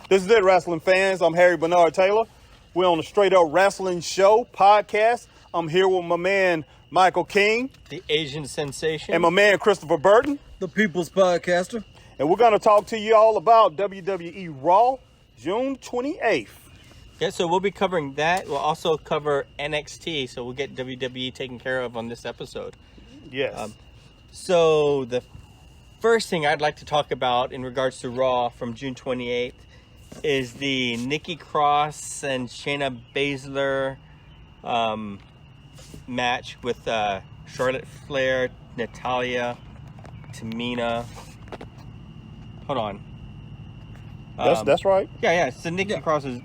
This is it, wrestling fans. I'm Harry Bernard Taylor. We're on the Straight Up Wrestling Show podcast. I'm here with my man, Michael King. The Asian sensation. And my man, Christopher Burton. The People's Podcaster. And we're going to talk to you all about WWE Raw, June 28th. Yeah, so we'll be covering that. We'll also cover NXT, so we'll get WWE taken care of on this episode. Yes. So the first thing I'd like to talk about in regards to Raw from June 28th is the Nikki Cross and Shayna Baszler match with Charlotte Flair, Natalya, Tamina. Hold on. That's right. Yeah. So Nikki Cross is.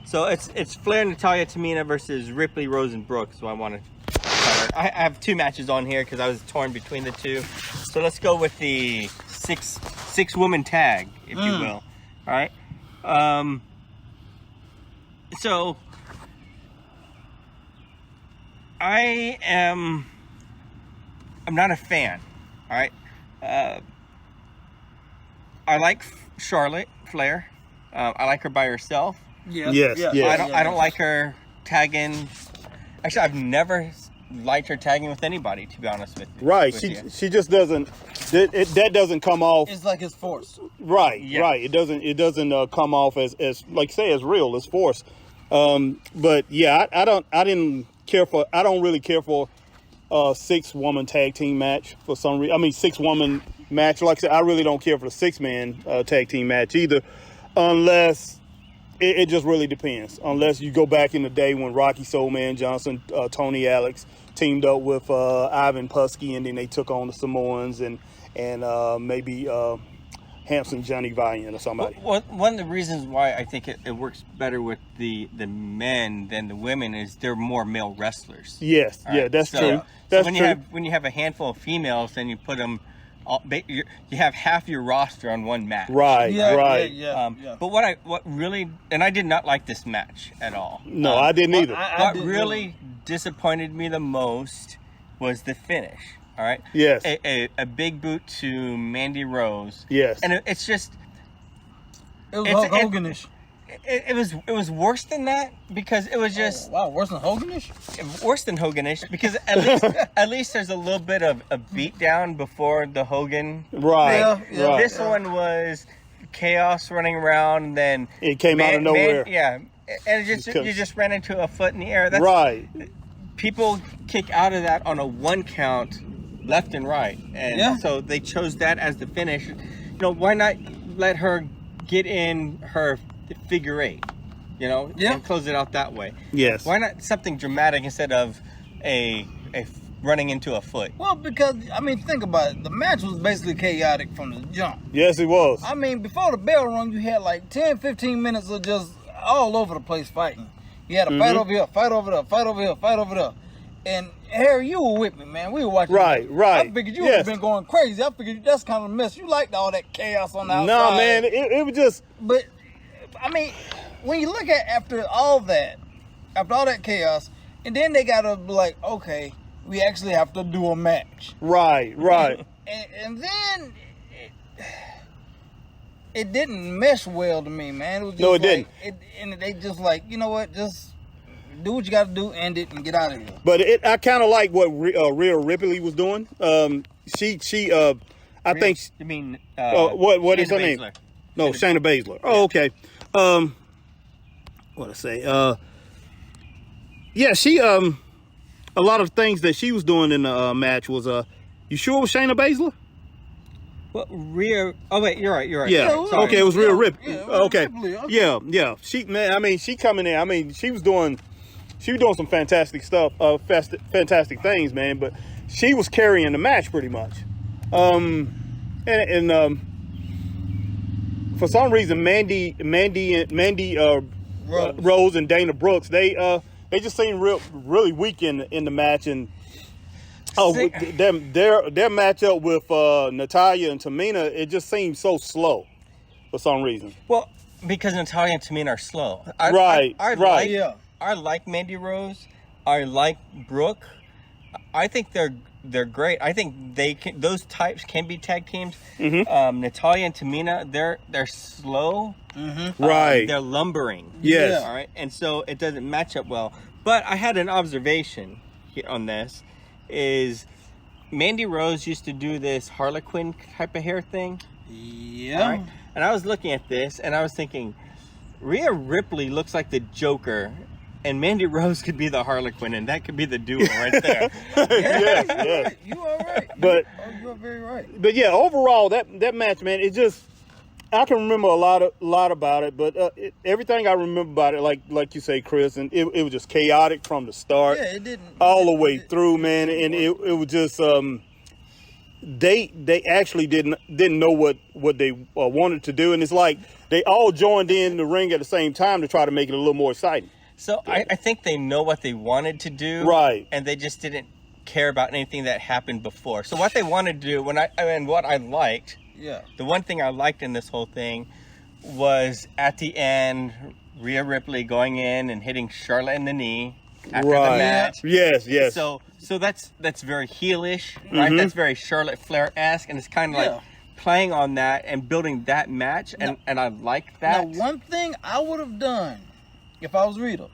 So it's Flair, Natalya, Tamina versus Ripley, Rose, and Brooke. So I want to cover. I have two matches on here because I was torn between the two. So let's go with the six woman tag, if you will. All right. So I'm not a fan. All right. I like Charlotte Flair. I like her by herself. Yes. I don't like her tagging. Actually, I've never liked her tagging with anybody, to be honest with you. Right. She just doesn't. That doesn't come off. It's like it's forced. Right. Yeah. Right. It doesn't come off as like say as real as forced. But yeah, I don't really care for a 6-woman tag team match for some reason. I mean 6-woman match. Like I said, I really don't care for the 6-man tag team match either, unless it just really depends. Unless you go back in the day when Rocky Soulman Johnson, Tony Alex teamed up with Ivan Putski, and then they took on the Samoans and maybe Hanson Johnny Valiant or somebody. Well, one of the reasons why I think it works better with the men than the women is they're more male wrestlers. Yes, All right? That's so, true. So when you have a handful of females, then you put them. You have half your roster on one match. Right. Yeah. But what really, and I did not like this match at all. No, I didn't either. What really disappointed me the most was the finish. All right. Yes. A big boot to Mandy Rose. Yes. And it's just. It was Hoganish. It was worse than that because it was just worse than Hoganish. Worse than Hoganish because at least there's a little bit of a beat down before the Hogan. Right. Yeah. This one was chaos running around, and then it came out of nowhere. And you just ran into a foot in the air. That's, right. People kick out of that on a 1 count, left and right, and so they chose that as the finish. Why not let her get in her figure 8, and close it out that way. Yes. Why not something dramatic instead of a running into a foot? Well, because think about it. The match was basically chaotic from the jump. Yes, it was. Before the bell rung, you had like 10, 15 minutes of just all over the place fighting. You had a fight over here, fight over there, fight over here, fight over there. And Harry, you were with me, man. We were watching. Right. I figured you would have been going crazy. I figured that's kind of a mess. You liked all that chaos on the outside. No, man, it was just. But when you look at after all that chaos, and then they gotta be like, okay, we actually have to do a match. Right. And then it didn't mesh well to me, man. It was just didn't. And they just like, you know what, just do what you got to do, end it, and get out of here. But I kind of like what Rhea Ripley was doing. She I think. You mean what is her name? Baszler. No, Shayna Baszler. Oh, okay. What I say? She a lot of things that she was doing in the match was you sure it was Shayna Baszler? Well, Rhea. Oh wait, you're right. Yeah. Okay, it was Rhea Ripley. Yeah, okay. Ripley, okay. Yeah. She coming in. She was doing some fantastic stuff, fantastic things, man. But she was carrying the match pretty much. For some reason, Mandy Rose and Dana Brooks, they just seemed really weak in the match, and their matchup with Natalya and Tamina, it just seemed so slow for some reason. Well, because Natalya and Tamina are slow. I like Mandy Rose. I like Brooke. I think they're great. I think those types can be tag teams. Natalya and Tamina, they're slow. Right. They're lumbering. Yes. All right. And so it doesn't match up well. But I had an observation here on this is Mandy Rose used to do this Harlequin type of hair thing. Yeah. All right? And I was looking at this and I was thinking, Rhea Ripley looks like the Joker and Mandy Rose could be the Harlequin and that could be the duo right there. Yes. You are right. But You are very right. But yeah, overall, that match, man, it just, I can remember a lot about it, but everything I remember about it, like you say, Chris, and it was just chaotic from the start, Yeah, it didn't all the way through, man, and it was just they actually didn't know what they wanted to do, and it's like they all joined in the ring at the same time to try to make it a little more exciting. So I think they know what they wanted to do, Right? And they just didn't care about anything that happened before. So what they wanted to do, what I liked. Yeah. The one thing I liked in this whole thing was at the end, Rhea Ripley going in and hitting Charlotte in the knee after the match. Yes. So that's very heelish, right? That's very Charlotte Flair-esque, and it's kind of like playing on that and building that match, and I like that. Now, one thing I would have done if I was Rita,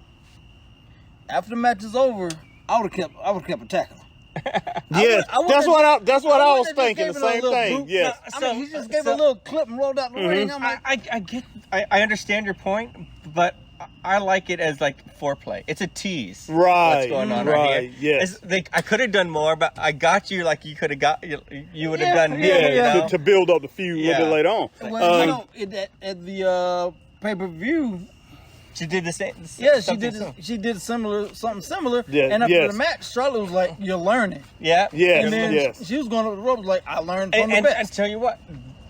after the match is over, I would have kept attacking her. Yes, that's what I was thinking. The same thing. Boot. Yes. I mean, he just gave a little clip and rolled out the ring. I'm like, I understand your point, but I like it as like foreplay. It's a tease. Right. What's going on right here? Yes. I could have done more, but I got you like you could have got. You would have done more. Yeah. To build up the feud a little bit later on. Well, at the pay-per-view. She did the same. Yeah, she did something similar. Yeah, and after the match, Charlotte was like, "You're learning." Yeah. Yes. And then yes. she was going up the rope like, "I learned from the And best." tell you what,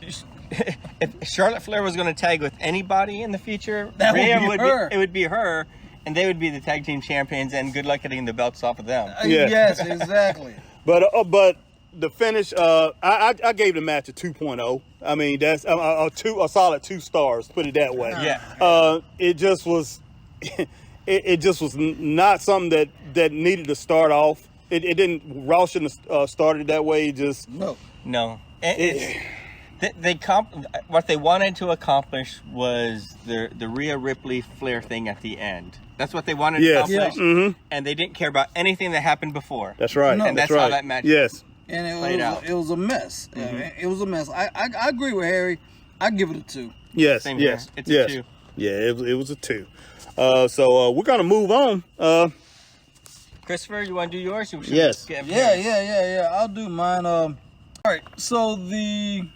if Charlotte Flair was going to tag with anybody in the future, That would Rhea be her. It would be her, and they would be the tag team champions. And good luck getting the belts off of them. Yes, exactly. But the finish, I gave the match a 2.0. I mean, that's a solid 2 stars. Put it that way. Yeah. It just was, it just was not something that needed to start off. It didn't. Raw shouldn't have started that way. It just No. What they wanted to accomplish was the Rhea Ripley Flair thing at the end. That's what they wanted to accomplish, and they didn't care about anything that happened before. That's right. No. And that's right. how that match. Yes. And it was a mess. It was a mess. I agree with Harry. I give it a 2. Yes. Same yes. here. It's a 2. Yeah, it was a 2. So we're gonna move on. Christopher, you want to do yours? Yes. Yeah. I'll do mine. All right. So the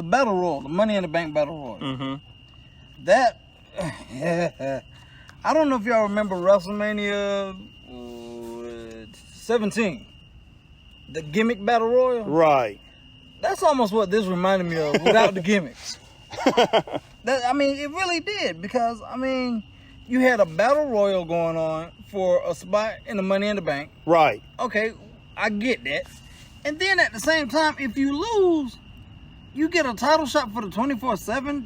Battle Royal, the Money in the Bank Battle Royal. That I don't know if y'all remember WrestleMania 17. The gimmick Battle Royal? Right. That's almost what this reminded me of without the gimmicks. It really did because, you had a Battle Royal going on for a spot in the Money in the Bank. Right. Okay, I get that. And then at the same time, if you lose, you get a title shot for the 24/7.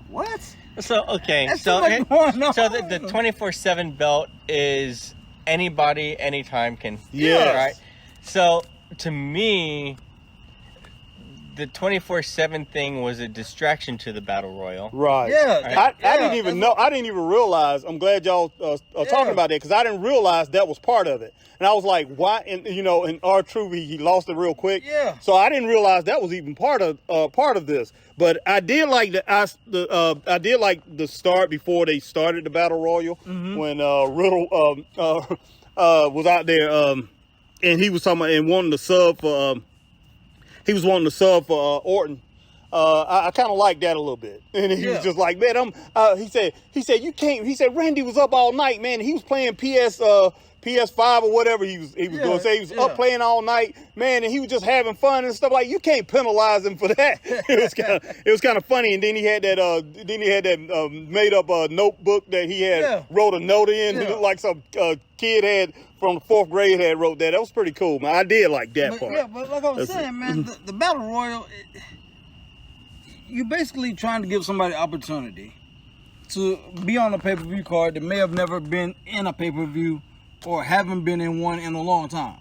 What? So, okay. That's So too much going on. the 24/7 belt is anybody, anytime can. Yes. Right? So, to me, the 24/7 thing was a distraction to the Battle Royal. Right. Yeah. I didn't even know. I didn't even realize. I'm glad y'all are talking about that because I didn't realize that was part of it. And I was like, why? And in R-Truth, he lost it real quick. Yeah. So I didn't realize that was even part of this. But I did like I did like the start before they started the Battle Royal when Riddle was out there and he was talking about and wanting to sub for. He was wanting to sub for Orton. I kind of like that a little bit. And he was just like, man, he said, you can't, he said, Randy was up all night, man. He was playing PS5 or whatever he was doing. Say he was up playing all night, man, and he was just having fun and stuff like. You can't penalize him for that. It was kind of funny. And then he had that made up notebook that he had wrote a note in. It looked like some kid had from the 4th grade had wrote that. That was pretty cool, man. I did like that part. Yeah, but like I was saying, man, the Battle Royal, you're basically trying to give somebody opportunity to be on a pay-per-view card that may have never been in a pay-per-view or haven't been in one in a long time,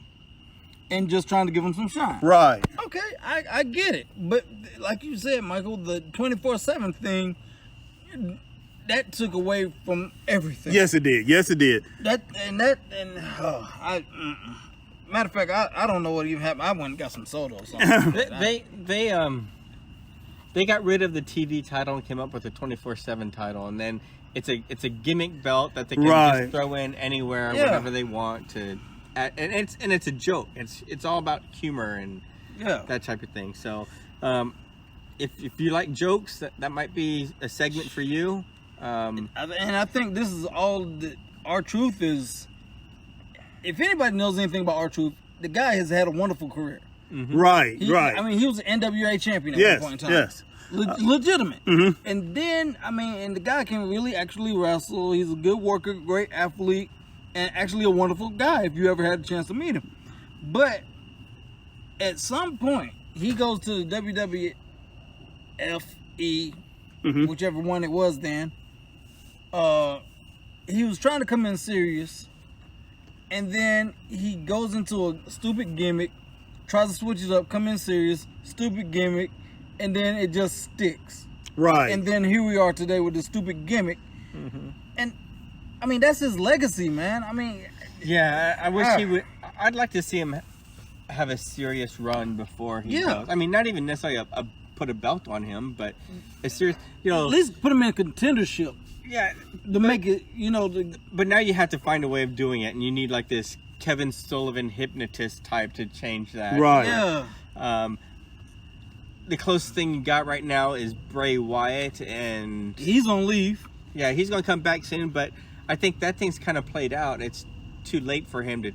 and just trying to give them some shine. Right. Okay, I get it, but like you said, Michael, the 24/7 thing, that took away from everything. Yes, it did. Yes, it did. Matter of fact, I don't know what even happened. I went and got some soda or something. They got rid of the TV title and came up with a 24/7 title, and then it's a gimmick belt that they can just throw in anywhere, whenever they want to, and it's a joke. It's all about humor and that type of thing. So, if you like jokes, that might be a segment for you. And I think this is all that R-Truth is. If anybody knows anything about R-Truth, the guy has had a wonderful career. Mm-hmm. Right. I mean, he was an NWA champion at one point in time. Yes. Legitimate. Mm-hmm. And then, and the guy can really actually wrestle. He's a good worker, great athlete, and actually a wonderful guy if you ever had a chance to meet him. But at some point, he goes to the WWFE, whichever one it was then. He was trying to come in serious, and then he goes into a stupid gimmick, tries to switch it up, come in serious, stupid gimmick, and then it just sticks. Right. And then here we are today with the stupid gimmick. And I mean, that's his legacy, man. I mean, I wish he would. I'd like to see him have a serious run before he goes. I mean, not even necessarily put a belt on him, but a serious, at least put him in contendership. Yeah, to make it, But now you have to find a way of doing it, and you need like this Kevin Sullivan hypnotist type to change that. Right. Yeah. The closest thing you got right now is Bray Wyatt, and he's on leave. Yeah, he's gonna come back soon, but I think that thing's kind of played out. It's too late for him to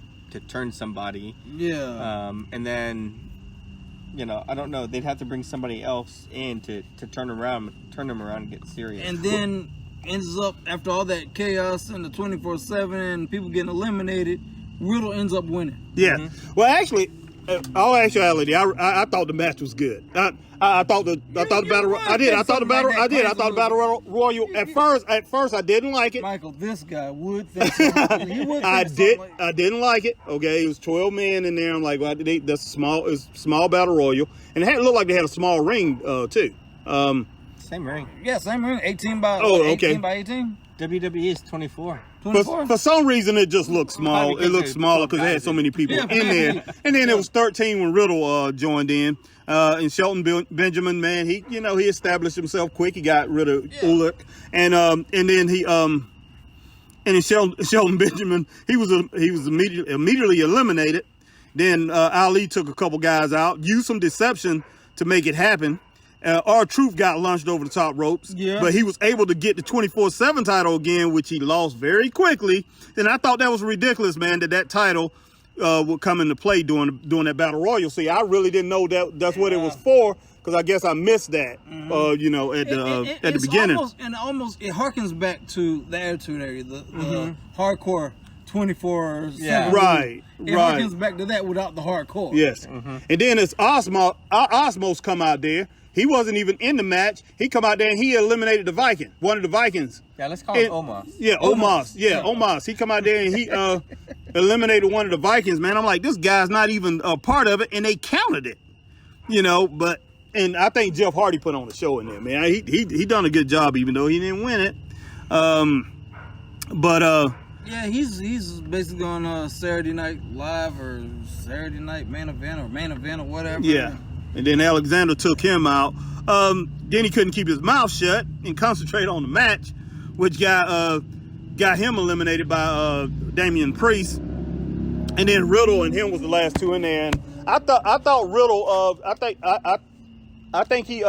turn somebody. Yeah. And then, I don't know. They'd have to bring somebody else in to turn him around and get serious. And then ends up, after all that chaos and the 24/7 and people getting eliminated, Riddle ends up winning. Yeah. Well, actually, all actuality, I thought the match was good. I thought the battle royal at first I didn't like it. Michael, this guy would think something. He would think I didn't like it. Okay, it was 12 men in there. I'm like, well, that's small battle royal, and it looked like they had a small ring too. Same ring. Yeah, same ring. 18 by 18. WWE is 24. For some reason, it just looked small. It looked smaller because they had so many people in there. And then it was 13 when Riddle joined in. And Shelton Benjamin, man, he established himself quick. He got rid of Ulick, and then Shelton Benjamin, he was immediately eliminated. Then Ali took a couple guys out, used some deception to make it happen. R-Truth got launched over the top ropes, but he was able to get the 24/7 title again, which he lost very quickly. And I thought that was ridiculous, man, that title would come into play during that battle royal. See, I really didn't know that's what it was for, because I guess I missed that, at the beginning. It harkens back to the Attitude Era, the hardcore 24/7. Yeah. Right. It harkens back to that without the hardcore. Yes. And then it's Osmos come out there. He wasn't even in the match. He come out there and he eliminated one of the Vikings. Yeah, let's call it Omos. Yeah, Omos. Yeah, Omos. He come out there and he eliminated one of the Vikings, man. I'm like, this guy's not even a part of it, and they counted it. And I think Jeff Hardy put on the show in there, man. He done a good job, even though he didn't win it. Yeah, he's basically on Saturday Night Live or Saturday Night Main Event or whatever. Yeah. And then Alexander took him out. Then he couldn't keep his mouth shut and concentrate on the match, which got him eliminated by Damian Priest. And then Riddle and him was the last two in there. And I thought Riddle. I think he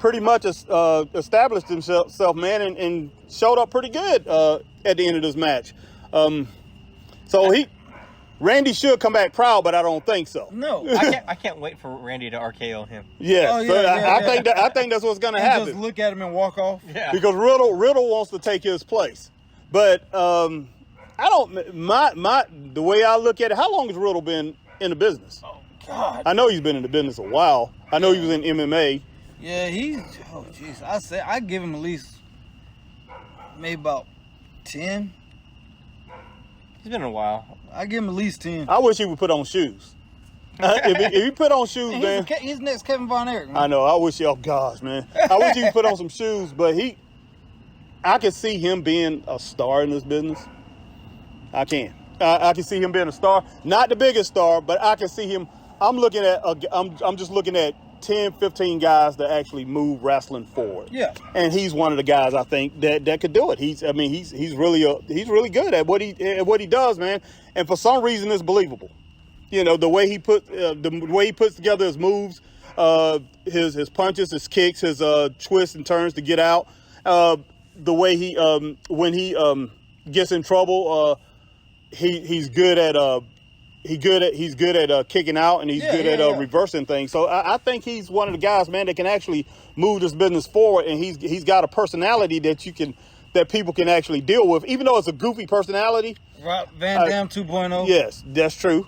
pretty much established himself, man, and showed up pretty good at the end of this match. Randy should come back proud, but I don't think so. No, I can't wait for Randy to RKO him. Yeah, I think that's what's gonna happen. Just look at him and walk off. Yeah, because Riddle wants to take his place, but I don't. The way I look at it, how long has Riddle been in the business? Oh God, I know he's been in the business a while. I know he was in MMA. Yeah, I give him at least maybe about 10. It's been a while. I give him at least 10. I wish he would put on shoes. If he put on shoes, And man. he's next Kevin Von Erich, man. I know. I wish. Oh gosh, man. I wish he would put on some shoes. But I can see him being a star in this business. I can. I can see him being a star. Not the biggest star, but I can see him. I'm just looking at 10, 15 guys that actually move wrestling forward. Yeah. And he's one of the guys I think that could do it. He's really good at what he does, man. And for some reason, it's believable. You know, the way he puts together his moves, his punches, his kicks, his twists and turns to get out. The way when he gets in trouble, he's good at kicking out, and he's good at reversing things. So I think he's one of the guys, man, that can actually move this business forward, and he's got a personality that people can actually deal with, even though it's a goofy personality. Rob Van Dam 2.0. Yes, that's true.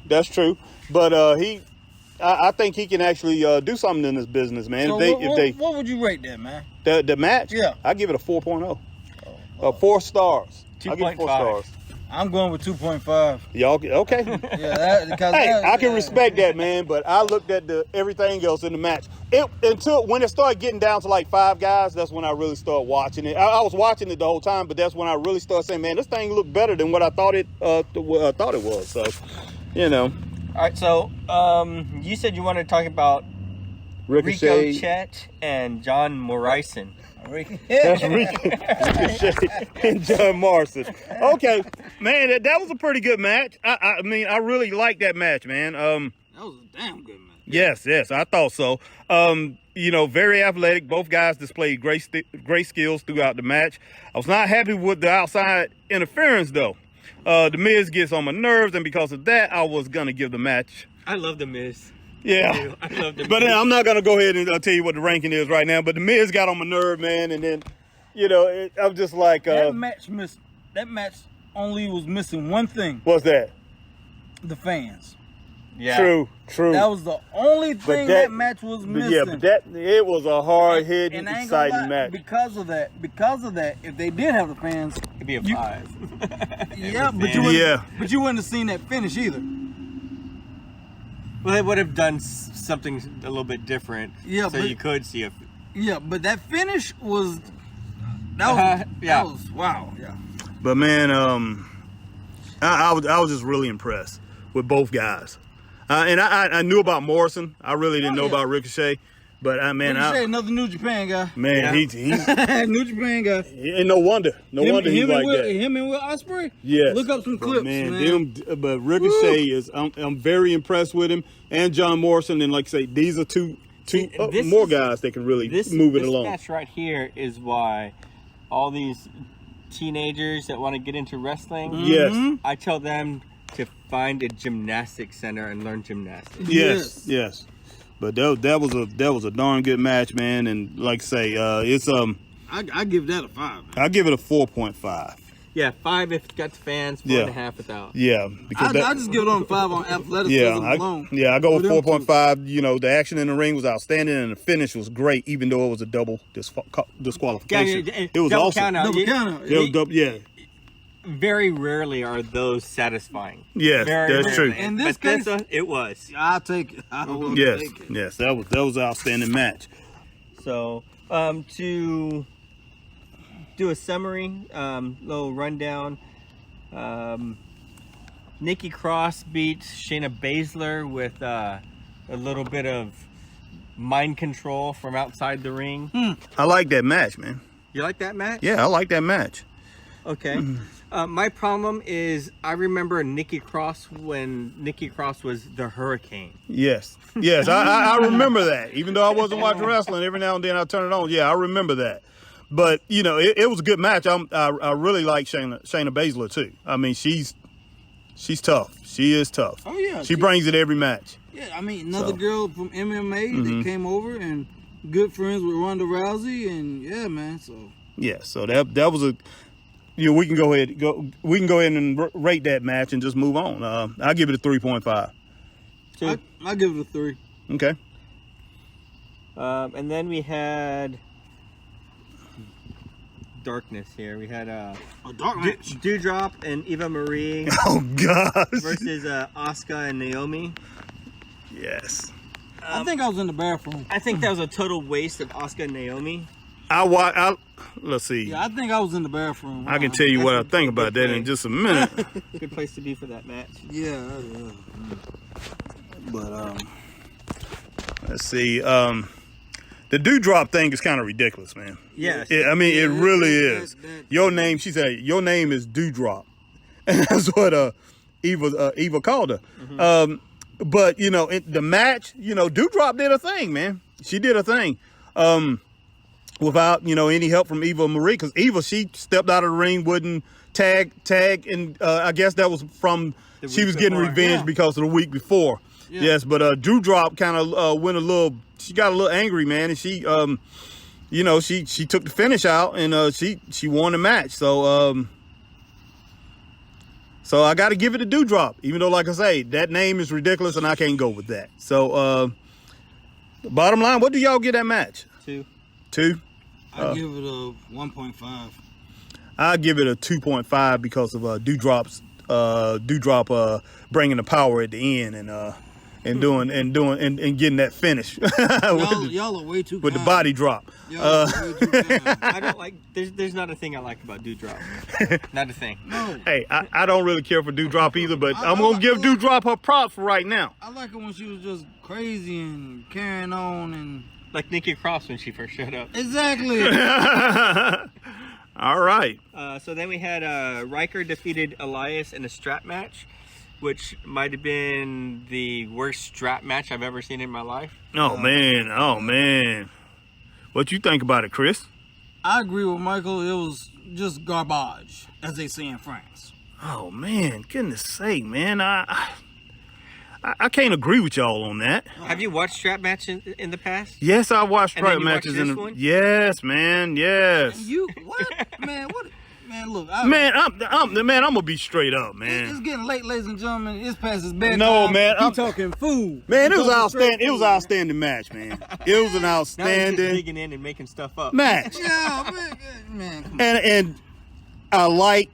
But I think he can actually do something in this business, man. So what would you rate that, man? The match? Yeah. I give it a 4.0. 4 stars. 2.5. 4 stars. I'm going with 2.5. Y'all okay? Yeah, I can respect that, man. But I looked at everything else in the match. When it started getting down to like 5 guys, that's when I really started watching it. I was watching it the whole time, but that's when I really started saying, man, this thing looked better than what I thought it was. So, you know. All right, so you said you wanted to talk about Ricochet and John Morrison. That's Ricochet and John Morrison. Okay, man, that was a pretty good match. I mean, I really liked that match, man. That was a damn good match. Yes, I thought so. You know, very athletic. Both guys displayed great skills throughout the match. I was not happy with the outside interference, though. The Miz gets on my nerves, and because of that, I was gonna give the match. I love the Miz. Yeah, I love the Miz. But I'm not gonna go ahead and tell you what the ranking is right now. But the Miz got on my nerve, man, and then, you know, I'm just like that match only was missing one thing. What's that? The fans. Yeah. True. That was the only thing that match was missing. Yeah, but it was a hard-hitting, exciting match. Because of that, if they did have the fans, It'd be a 5. Yeah, but you wouldn't have seen that finish either. Well, they would have done something a little bit different. Yeah, so you could see Yeah, but that finish was. That was wow. Yeah. But man, I was just really impressed with both guys. And I knew about Morrison. I really didn't know about Ricochet. But Ricochet, another New Japan guy. Man, he's New Japan guy. And no wonder he's like that. Him and Will Ospreay. Yes. Look up some clips, man. But Ricochet is. I'm very impressed with him and John Morrison. And like I say, these are two more guys that can really move it along. This match right here is why all these teenagers that want to get into wrestling. Yes. I tell them to find a gymnastics center and learn gymnastics. Yes. But that was a darn good match, man. And like I say, it's I give that a 5. Man. I give it a 4.5. Yeah, 5 if it's got the fans, 4.5 without. Yeah, because I just give it on 5 on athleticism alone. I go with 4.5. You know, the action in the ring was outstanding, and the finish was great, even though it was a double disqualification. It was awesome. Double count. Very rarely are those satisfying. Yes, that's true. In this case, it was. I'll take it. Yes, that was an outstanding match. So, to do a summary, little rundown. Nikki Cross beat Shayna Baszler with a little bit of mind control from outside the ring. I like that match, man. You like that match? Yeah, I like that match. Okay. My problem is I remember Nikki Cross when Nikki Cross was the Hurricane. Yes, I remember that. Even though I wasn't watching wrestling, every now and then I turn it on. Yeah, I remember that. But you know, it was a good match. I really like Shayna Baszler too. I mean, she's tough. She is tough. Oh yeah, she brings it every match. Yeah, I mean, another girl from MMA that came over and good friends with Ronda Rousey, and yeah, man. So yeah, so that was a. You know, we can go ahead and rate that match and just move on. I'll give it a 3.5. I give it a 3. Okay. And then we had darkness here. We had A dark match. Dewdrop and Eva Marie Oh gosh. versus Asuka and Naomi. Yes. I think I was in the bathroom. I think that was a total waste of Asuka and Naomi. Let's see. Yeah, I think I was in the bathroom. I can tell you what I think about that in just a minute. Good place to be for that match. Yeah. But Let's see. The Dewdrop thing is kind of ridiculous, man. Yes. I mean, it really that- is. that- Your name, she said, your name is Dewdrop. And that's what Eva called her. Mm-hmm. But, you know, the match, you know, Dewdrop did a thing, man. She did a thing. Without, you know, any help from Eva Marie. Because Eva, she stepped out of the ring, wouldn't tag. And I guess that was from, she was getting before. revenge because of the week before. Yeah. Yes, but Dewdrop kind of went a little, she got a little angry, man. And she, you know, she took the finish out and she won the match. So I got to give it a Dewdrop, even though, like I say, that name is ridiculous and I can't go with that. So, bottom line, what do y'all get that match? 2. 2? I give it a 1.5. I give it a 2.5 because of Dewdrop bringing the power at the end and getting that finish Y'all are way too with the kind. body drop. Y'all are way too kind. I don't like. There's not a thing I like about Dewdrop. Not a thing. No. Hey, I don't really care for Dewdrop either, but I I'm gonna give like- Dewdrop her props for right now. I like it when she was just crazy and carrying on and Like Nikki Cross when she first showed up. exactly. All right. So then we had Riker defeated Elias in a strap match, which might have been the worst strap match I've ever seen in my life. Oh man. What you think about it, Chris? I agree with Michael. It was just garbage, as they say in France. Oh man, goodness sake, man. I can't agree with y'all on that. Have you watched strap matches in the past? Yes, I watched And then strap you matches watched in this the. one? Yes, man. Yes. You what, man? What, man? Look, Man, I'm gonna be straight up, It's man. getting late, ladies and gentlemen. It's past his bedtime. No, man, You I'm- talking food. Man, it You was talking straight outstanding. It was food. an outstanding match, man. It was an Now he's just outstanding digging in and making stuff up. match. Yeah, man. Come on. And I like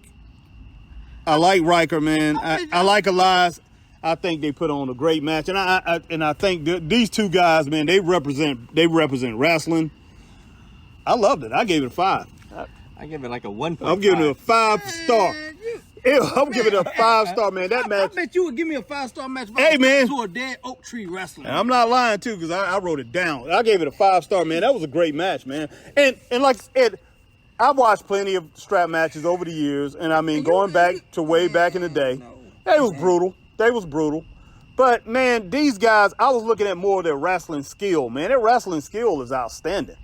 Riker, man. I like Elias. I think they put on a great match, and I think these two guys, man, they represent wrestling. I loved it. I gave it a 5. I give it like a 1. I'm giving it a 5-star. Man, I'm giving it a 5-star, man. That I match. bet you would give me a 5-star match. If I Hey, was man. to a dead oak tree wrestling. And I'm not lying too, because I wrote it down. I gave it a 5-star, man. That was a great match, man. And like I said, I've watched plenty of strap matches over the years, and I mean, going back to way back in the day, they was brutal. They was brutal. But man, these guys, I was looking at more of their wrestling skill, man. Their wrestling skill is outstanding,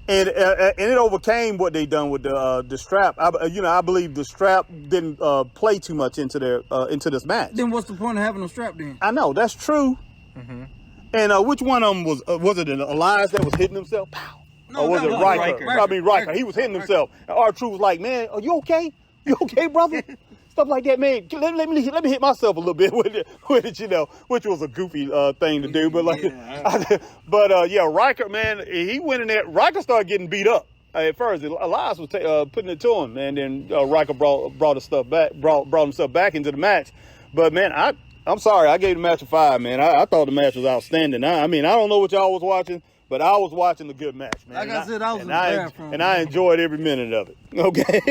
and it overcame what they done with the strap. I believe the strap didn't play too much into this match. Then what's the point of having a strap then? I know that's true. Mm-hmm. And which one of them was it? An Elias that was hitting himself? Pow. No, Or was that it was Riker? Riker. I mean Riker. He was hitting himself. And R-Truth was like, "Man, are you okay? You okay, brother?" Stuff like that, man. Let me hit myself a little bit with it, you know, which was a goofy thing to do. But like, yeah. Riker, man, he went in there. Riker started getting beat up at first. Elias was putting it to him, and then Riker brought himself back into the match. But man, I'm sorry, I gave the match a 5, man. I thought the match was outstanding. I mean, I don't know what y'all was watching, but I was watching a good match, man. Like I said, I was in the bathroom. And I enjoyed every minute of it. Okay.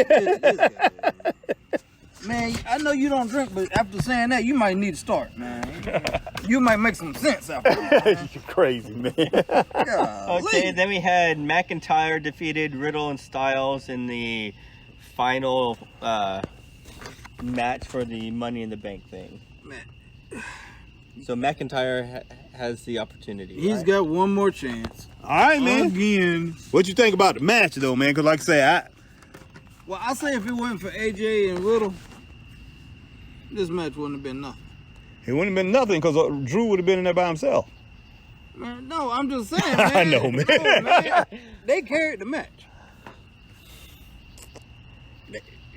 Man, I know you don't drink, but after saying that, you might need to start, man. You might make some sense after that. You're crazy, man. Okay, then we had McIntyre defeated Riddle and Styles in the final match for the Money in the Bank thing. Man. So McIntyre has the opportunity. He's right? got one more chance. All right, man. Again. What you think about the match, though, man? Because like I say, Well, I say if it wasn't for AJ and Riddle, this match wouldn't have been nothing. it wouldn't have been nothing because Drew would have been in there by himself. Man, no, I'm just saying, man. I know, man. No, man. They carried the match.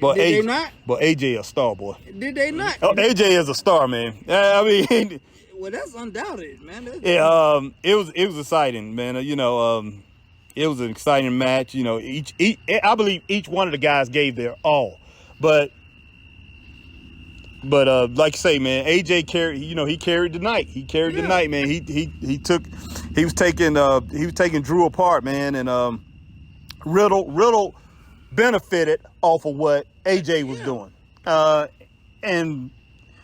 But Did they not? But AJ a star, boy. Did they not? Oh, AJ is a star, man. I mean, Well, that's undoubted, man. it was exciting, man. It was an exciting match. You know, I believe each one of the guys gave their all. But like you say, man, AJ carried. You know, he carried the night. He carried the night, man. He was taking Drew apart, man, and Riddle benefited off of what AJ was doing.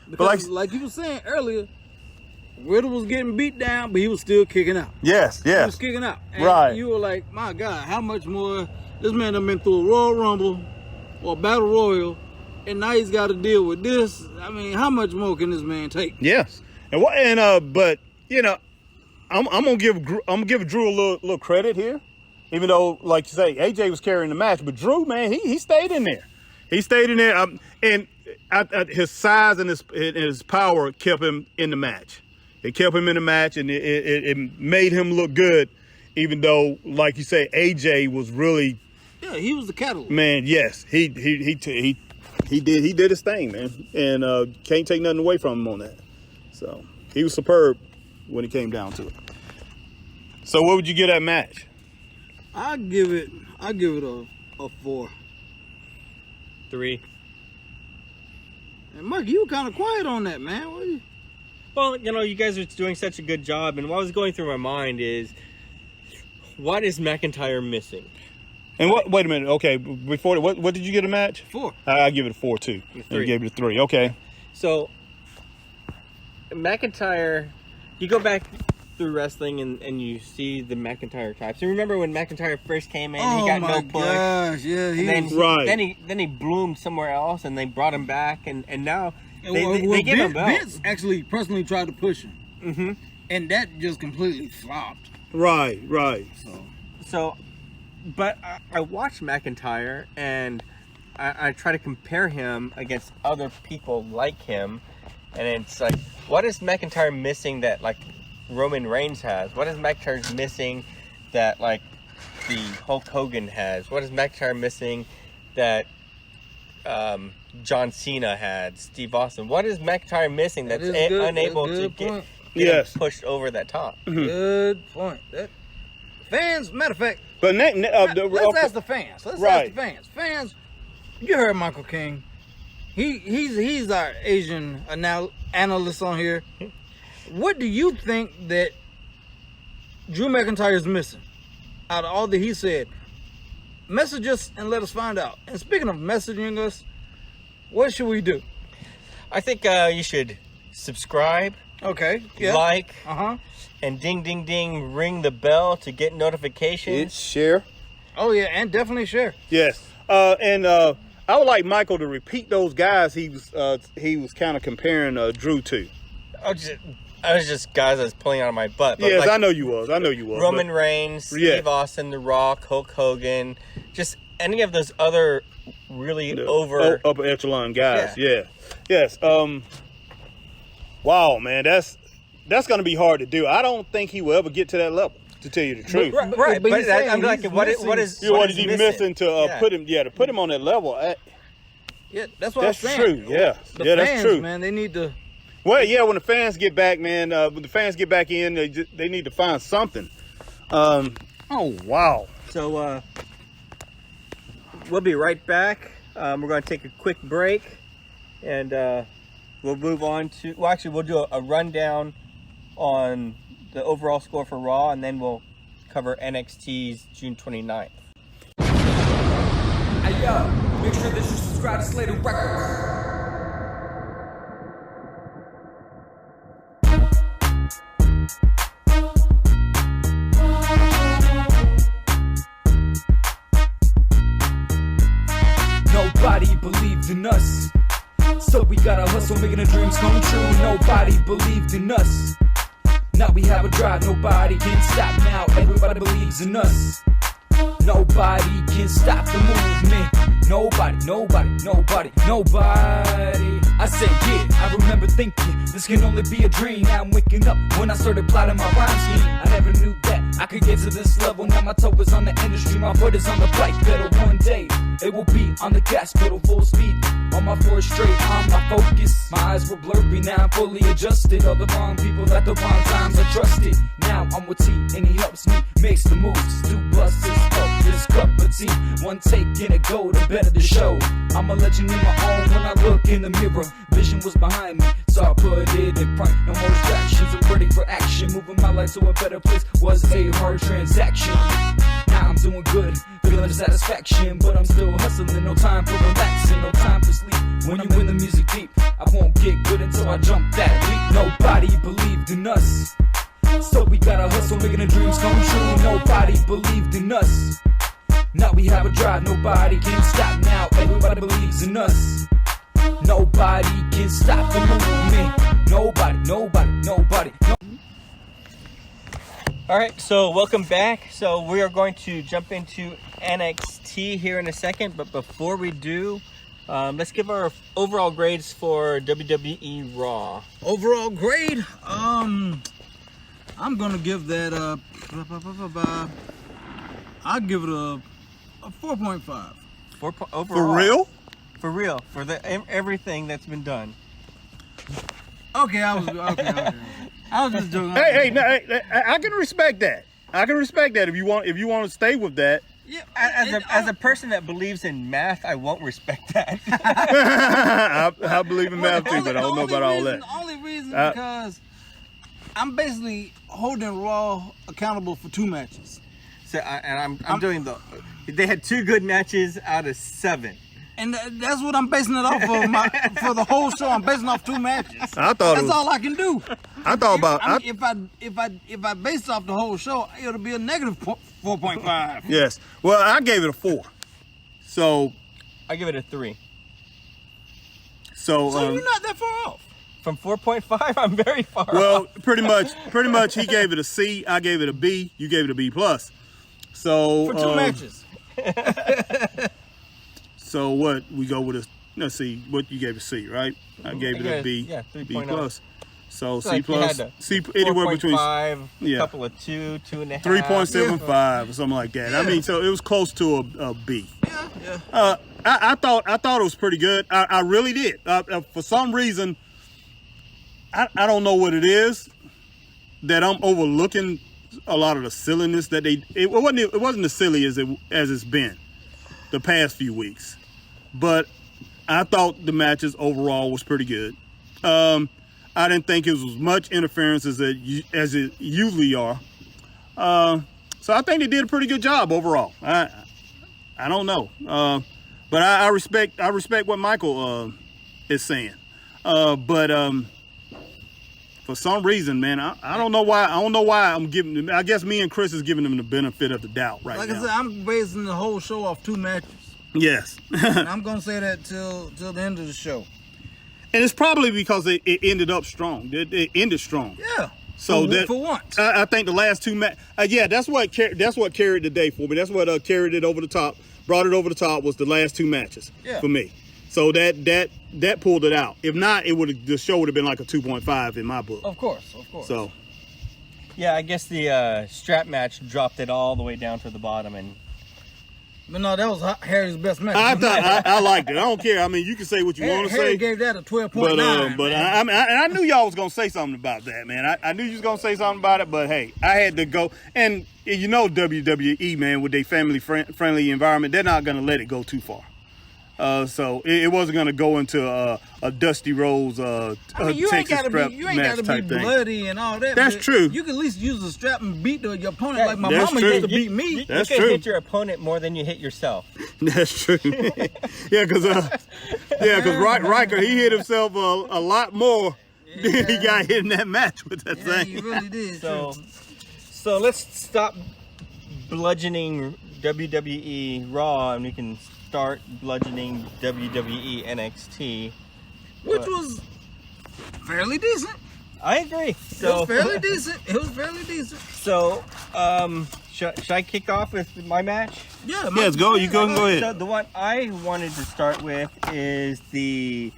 Because like you were saying earlier, Riddle was getting beat down, but he was still kicking out. Yes. He was kicking out. And right. You were like, my God, how much more? This man done been through a Royal Rumble or a Battle Royal, and now he's got to deal with this. I mean, how much more can this man take? Yes. But you know, I'm gonna give Drew a little credit here, even though, like you say, AJ was carrying the match, but Drew, man, he stayed in there. He stayed in there, and his size and his power kept him in the match. It kept him in the match, and it made him look good, even though, like you say, AJ was really. Yeah, he was the catalyst. Man, yes, he did his thing, man, and can't take nothing away from him on that. So he was superb when it came down to it. So what would you give that match? I give it a 4. 3. And Mark, you were kind of quiet on that, man. What you... Well, you know, you guys are doing such a good job, and what was going through my mind is, what is McIntyre missing? And wait a minute. Okay, before what did you get a match? 4. I give it a 4 too. 3. And you gave it a 3. Okay. So McIntyre, you go back through wrestling and you see the McIntyre types. And remember when McIntyre first came in, he got no push. Gosh, yeah, then he bloomed somewhere else, and they brought him back, and now they give him belts. Vince actually personally tried to push him, and that just completely flopped. Right. So, but I watch McIntyre, and I try to compare him against other people like him, and it's like, what is McIntyre missing that like Roman Reigns has? What is McIntyre missing that like the Hulk Hogan has? What is McIntyre missing that John Cena had? Steve Austin? What is McIntyre missing that's unable to get pushed over that top? Good point. Fans, matter of fact, but let's ask the fans. Let's ask the fans. Fans, you heard Michael King. He's our Asian analyst on here. What do you think that Drew McIntyre is missing out of all that he said? Message us and let us find out. And speaking of messaging us, what should we do? I think you should subscribe. Okay. Yeah. Like. And ding, ding, ding, ring the bell to get notifications. It's share. Oh, yeah, and definitely share. Yes. And I would like Michael to repeat those guys he was kind of comparing Drew to. I was just guys I was pulling out of my butt. But yes, like, I know you was. Roman Reigns, Steve Austin, The Rock, Hulk Hogan, just any of those other really upper echelon guys. Yeah. Yes. Wow, man, that's going to be hard to do. I don't think he will ever get to that level, to tell you the truth. Right. But I'm like, what is he missing to put him on that level? Yeah, that's what I'm saying. True. Yeah, the fans, that's true, man. They need to. Well, yeah, when the fans get back, man, when the fans get back in, they need to find something. Oh, wow. So we'll be right back. We're going to take a quick break, and we'll move on to. Well, actually, we'll do a rundown on the overall score for Raw, and then we'll cover NXT's June 29th. Hey, yo, make sure that you subscribe to Slater Records. Nobody believed in us, so we gotta hustle, making the dreams come true. Nobody believed in us. Now we have a drive, nobody can stop now. Everybody believes in us. Nobody can stop the movement. Nobody. I said, yeah, I remember thinking this can only be a dream. Now I'm waking up when I started plotting my rhyme scheme. I never knew that I could get to this level. Now my toe is on the industry, my foot is on the bike pedal. One day It will be on the gas pedal full speed. On my floor straight, on my focus. My eyes were blurry, now I'm fully adjusted. All the wrong people at the wrong times I trusted. Now I'm with T and he helps me makes the moves. 2 buses up this cup of tea. 1 take and it go, the better the show. I'm a legend in my own when I look in the mirror. Vision was behind me, so I put it in front. No more distractions, I'm ready for action. Moving my life to a better place was a hard transaction. Now I'm doing good, feeling the satisfaction, but I'm still hustling. No time for relaxing, no time for sleep. When I'm in the music deep, I won't get good until I jump that leap. Nobody believed in us, so we gotta hustle, making the dreams come true. Nobody believed in us. Now we have a drive, nobody can stop now. Everybody believes in us. Nobody can stop the movement. Nobody. All right, so welcome back. So we are going to jump into NXT here in a second, but before we do, let's give our overall grades for WWE Raw. Overall grade, I'm gonna give that I'll give it a 4.5. Overall. For real? For real, for everything that's been done. Okay, I was just joking. Hey, I can respect that. I can respect that if you want to stay with that. Yeah, As a person that believes in math, I won't respect that. I believe in math too, but I don't know about all that. The only reason because I'm basically holding Raw accountable for 2 matches. So I'm doing they had 2 good matches out of 7. And that's what I'm basing it off of. For the whole show, I'm basing off 2 matches. I thought that's all I can do. I thought about if I based off the whole show, it'll be a negative 4.5. Yes. Well, I gave it a 4. So I give it a 3. So you're not that far off. From 4.5, I'm very far well, off. pretty much he gave it a C, I gave it a B, you gave it a B+. So for 2 matches. So what we go with let's see, what you gave a C, right? I gave it a B, yeah, B+. So C+, like C anywhere between 5, yeah, couple of 2, 2.5, 3.75 or something like that. Yeah. I mean, so it was close to a B. Yeah. I thought it was pretty good. I really did. For some reason, I don't know what it is that I'm overlooking a lot of the silliness that it wasn't as silly as it's been the past few weeks, but I thought the matches overall was pretty good. I didn't think it was as much interference as it usually are. So I think they did a pretty good job overall. I don't know, but I respect what Michael is saying. But for some reason, man, I don't know why. I'm giving them. I guess me and Chris is giving them the benefit of the doubt right now. Like I said, I'm basing the whole show off 2 matches. Yes. And I'm gonna say that till the end of the show. And it's probably because it ended up strong. It ended strong. Yeah. So for once, I think the last 2 matches. Yeah, that's what carried the day for me. That's what carried it over the top, brought it over the top was the last 2 matches for me. So that pulled it out. If not, the show would have been like a 2.5 in my book. Of course. So. Yeah, I guess the strap match dropped it all the way down to the bottom, But no, that was Harry's best match. I liked it. I don't care. I mean, you can say what you want to say. Harry gave that a 12.9. But I knew y'all was gonna say something about that, man. I knew you was gonna say something about it. But hey, I had to go. And you know WWE, man, with their family friendly environment, they're not gonna let it go too far. So it wasn't gonna go into a Dusty Rose Texas strap match type thing. Bloody and all that. That's true. You can at least use the strap and beat your opponent like my That's mama true. used to beat me. That's you can true. hit your opponent more than you hit yourself. That's true. Yeah, because Riker, he hit himself a lot more than he got hit in that match with that thing. He really did. So let's stop bludgeoning WWE Raw and we can start bludgeoning WWE NXT. Which was fairly decent. I agree. It was fairly decent. So, should I kick off with my match? Yeah, let's go. You go ahead. So the one I wanted to start with is the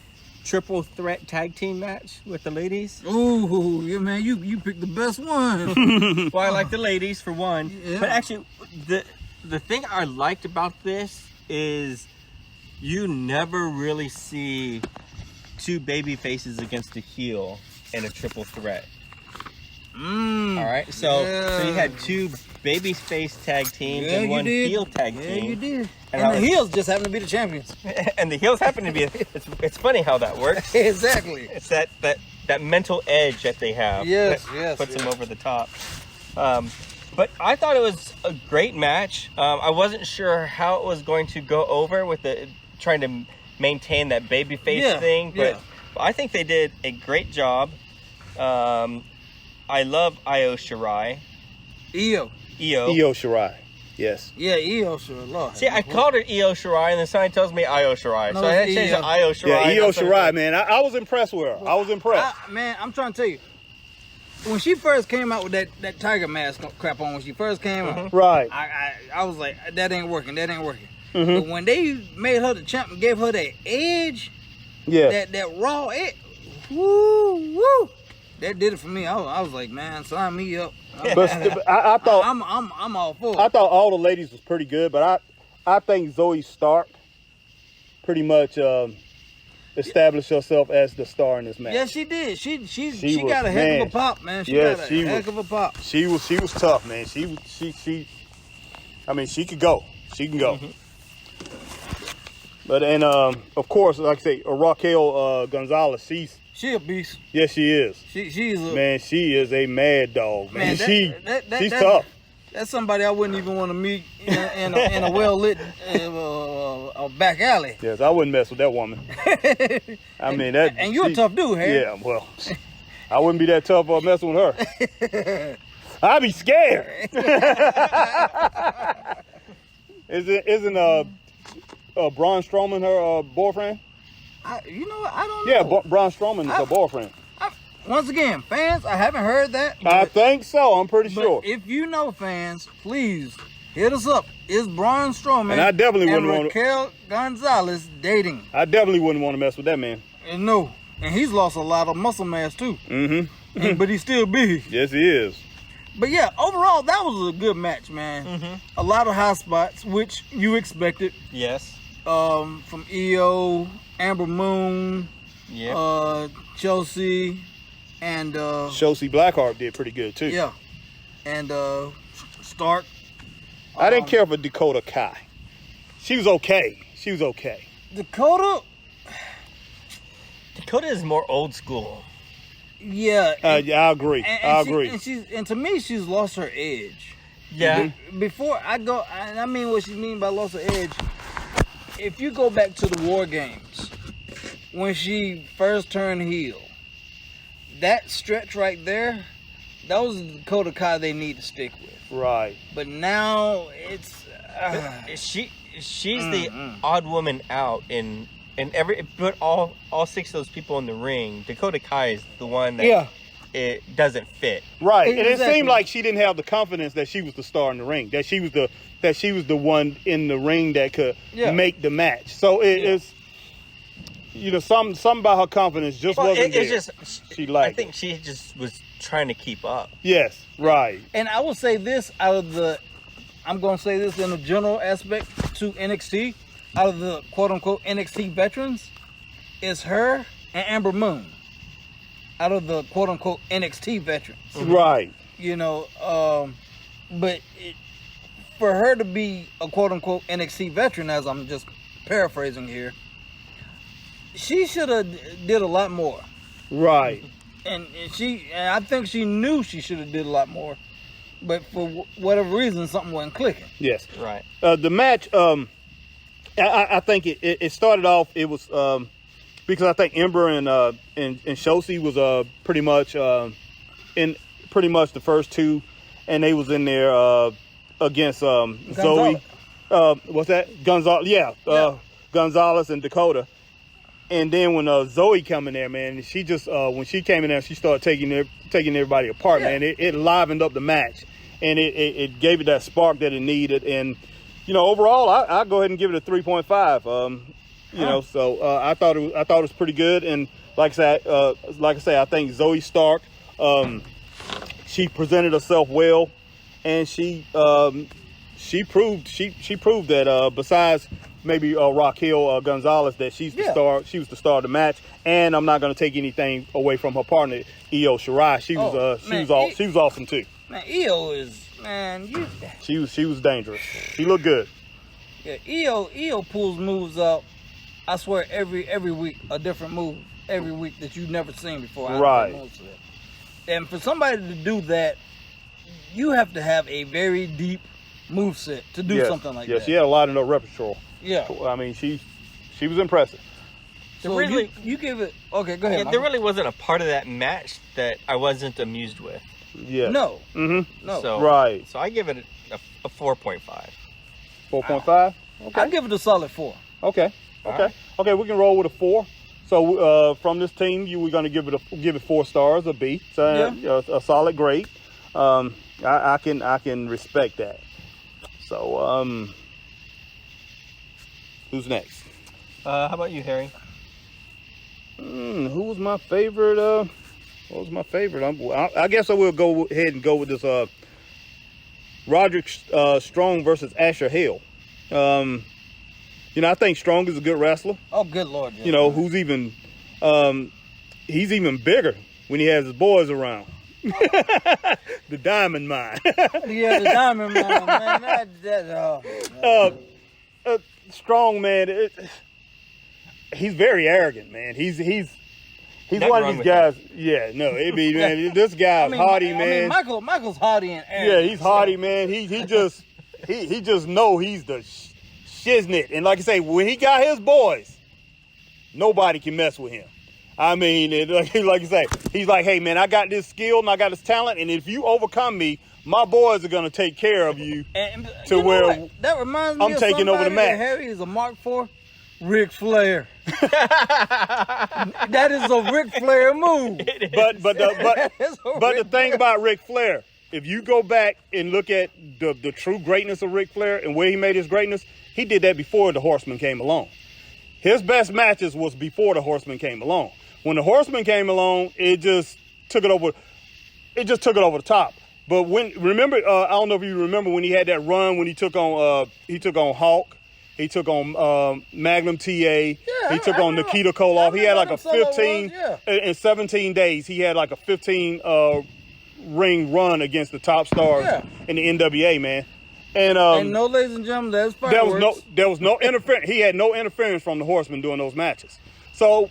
triple threat tag team match with the ladies. Ooh, yeah, man, you picked the best one. Well, I like the ladies for one, yeah. but actually, the thing I liked about this is you never really see two baby faces against a heel in a triple threat. All right, so you had two baby face tag teams and one heel tag team. Yeah, you did. And the heels just happen to be the champions. And the heels happen to be. It's funny how that works. Exactly. It's that mental edge that they have. Yes, that puts them over the top. But I thought it was a great match. I wasn't sure how it was going to go over with trying to maintain that babyface thing, but I think they did a great job. I love Io Shirai. Io Shirai. Yes. Yeah, Io Shirai. Lord. See, I called her Io Shirai, and the sign tells me Io Shirai. No, so I had to change to Io Shirai. Yeah, Io Shirai, man. I was impressed with her. I was impressed. Man, I'm trying to tell you. When she first came out with that tiger mask crap on, when she first came out, Right. I was like, that ain't working. But when they made her the champ and gave her that edge, that raw edge, woo, that did it for me. I was like, man, sign me up. But I thought I'm all for it. I thought all the ladies was pretty good, but I think Zoe Stark pretty much established herself as the star in this match. Yeah, she did. She was, got a heck of a pop, man. She got a heck of a pop. She was tough, man. She I mean, she could go. She can go. But of course, like I say, Raquel Gonzalez, she a beast. Yes, she is. She's a man. She is a mad dog, man. She's that's tough. That's somebody I wouldn't even want to meet in a well lit back alley. Yes, I wouldn't mess with that woman. I mean that. And you're a tough dude, Harry. Yeah, well, I wouldn't be that tough for messing with her. I'd be scared. Isn't Braun Strowman her boyfriend? You know what? I don't know. Yeah, Braun Strowman is her boyfriend. Once again, fans, I haven't heard that. I think so. I'm pretty sure. If you know, fans, please hit us up. Is Braun Strowman and I definitely wouldn't want Raquel Gonzalez dating? I definitely wouldn't want to mess with that man. And no, and he's lost a lot of muscle mass too. But he's still big. Yes, he is. But yeah, overall, that was a good match, man. A lot of high spots, which you expected. Yes. From EO, Amber Moon, Chelsea, and Shotzi Blackheart did pretty good too. Yeah, and Stark. I didn't care for Dakota Kai. She was okay. Dakota is more old school. Yeah. I agree. I agree. And to me, she's lost her edge. Yeah. Before I go, I mean what she mean by lost her edge. If you go back to the War Games, when she first turned heel, that stretch right there, that was the Dakota Kai they need to stick with. Right. But now it's she's the odd woman out in put all 6 of those people in the ring. Dakota Kai is the one that it doesn't fit. Right. And it seemed like she didn't have the confidence that she was the star in the ring, that she was the one in the ring that could make the match. So it's something about her confidence just wasn't there. I think she just was trying to keep up. Yes, right. And I will say this I'm going to say this in a general aspect to NXT, out of the quote-unquote NXT veterans, is her and Amber Moon. Out of the quote-unquote NXT veterans. Right. But for her to be a quote-unquote NXT veteran, as I'm just paraphrasing here, she should have did a lot more. Right. And I think she knew she should have did a lot more. But for whatever reason, something wasn't clicking. Yes. Right. The match, I think it started off, it was, because I think Ember and Shotzi was pretty much in pretty much the first two, and they was in there against Zoe. What's that? Gonzalez. Yeah. Gonzalez and Dakota. And then when Zoe come in there, man, she just when she came in there, she started taking everybody apart, man. It livened up the match, and it gave it that spark that it needed. And overall, I'll go ahead and give it a 3.5. So I thought it was pretty good. And like I say, I think Zoe Stark, she presented herself well, and she proved that besides maybe Raquel Gonzalez that she's the star. She was the star of the match, and I'm not going to take anything away from her partner Io Shirai. She was awesome too. Man, Io is She was dangerous. She looked good. Yeah, Io pulls moves up. I swear every week a different move every week that you've never seen before. Right. And for somebody to do that, you have to have a very deep moveset to do something like that. Yeah, she had a lot in her repertoire. Yeah. I mean, she was impressive. So you give it. Okay, go ahead. Yeah, there really wasn't a part of that match that I wasn't amused with. Yeah. No. Mm-hmm. No. So, right. So I give it a 4.5. 4.5? Okay. I give it a solid 4. Okay. Right. Okay, we can roll with a 4. So from this team, we're going to give it 4 stars, a B. So a solid grade. I can respect that. So who's next? How about you, Harry? Who was my favorite? What was my favorite? I guess I will go ahead and go with this Roderick Strong versus Asher Hale. I think Strong is a good wrestler. Oh, good Lord. Yeah. Who's even he's even bigger when he has his boys around. The Diamond Mine. Yeah, the Diamond Mine, man. Strong, man. He's very arrogant, man. He's one of these guys. Yeah, no, man. This guy's haughty, man. Michael's haughty and arrogant. Yeah, he's haughty, man. He just know he's the shiznit. And like I say, when he got his boys, nobody can mess with him. I mean, like you say, he's like, hey, man, I got this skill and I got this talent, and if you overcome me, my boys are gonna take care of you to where that reminds me I'm of taking over the match. Harry is a Mark IV. Ric Flair. That is a Ric Flair move. But the thing about Ric Flair, if you go back and look at the true greatness of Ric Flair and where he made his greatness, he did that before the Horsemen came along. His best matches was before the Horsemen came along. When the Horsemen came along, it just took it over the top. But I don't know if you remember when he had that run when he took on Hawk. He took on Magnum TA. He took on Nikita Koloff. He had like a 15 in 17 days. He had like a 15 ring run against the top stars in the NWA, man. And no, ladies and gentlemen, that's fireworks. There was no interference. He had no interference from the Horsemen during those matches. So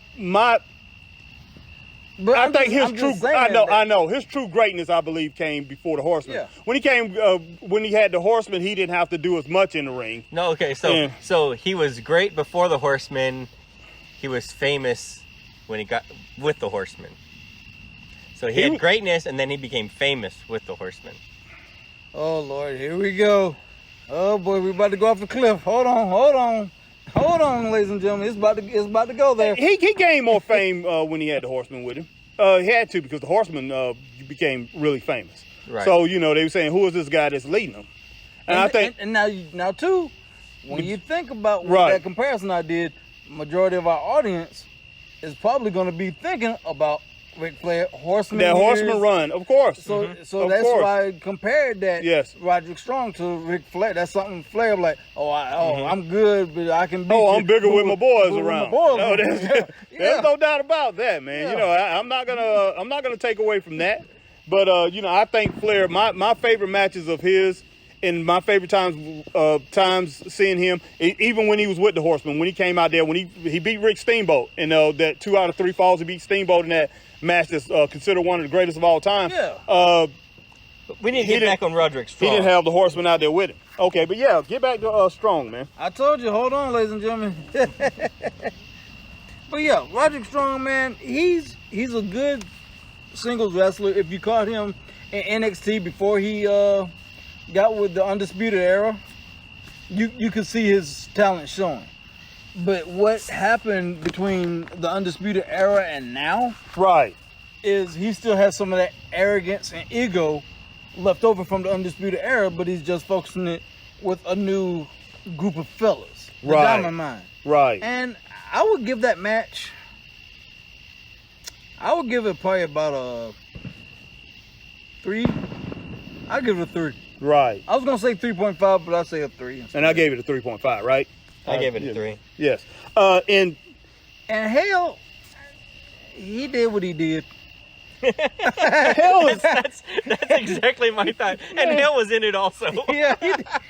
I think his true greatness, I believe, came before the Horsemen. Yeah. When he had the Horsemen, he didn't have to do as much in the ring. No, okay, so he was great before the Horsemen. He was famous when he got with the Horsemen. So he had greatness, and then he became famous with the Horsemen. Oh Lord, here we go. Oh boy, we're about to go off the cliff. Hold on, ladies and gentlemen. It's about to go there. He gained more fame when he had the Horsemen with him. He had to, because the Horsemen became really famous. Right. So they were saying, who is this guy that's leading them? And I think, and now too, when you think about that comparison I did, majority of our audience is probably going to be thinking about Ric Flair, Horseman. That Horseman run, of course. So that's why I compared that Roderick Strong to Ric Flair. That's something Flair like, I'm good, but I can beat you. I'm bigger with my boys around. There's no doubt about that, man. Yeah. I'm not gonna take away from that. But I think Flair, my favorite matches of his, and my favorite times seeing him, even when he was with the Horsemen, when he came out there, when he beat Rick Steamboat, and that 2 out of 3 falls, he beat Steamboat in that match that's considered one of the greatest of all time. Yeah. We need to get back on Roderick Strong. He didn't have the Horsemen out there with him. Okay, but get back to Strong, man. I told you, hold on, ladies and gentlemen. But Roderick Strong, man, he's a good singles wrestler. If you caught him in NXT before he got with the Undisputed Era, you could see his talent showing. But what happened between the Undisputed Era and now, is he still has some of that arrogance and ego left over from the Undisputed Era, but he's just focusing it with a new group of fellas, the Diamond Mine. Right. And I would give that match, I would give it probably about a 3. I'd give it a 3. Right. I was gonna say 3.5, but I'd say a 3. And I gave it a 3.5, right? I gave it a 3. Yes. And Hell, he did what he did. Hell is That's exactly my thought. And Hell was in it also. Yeah,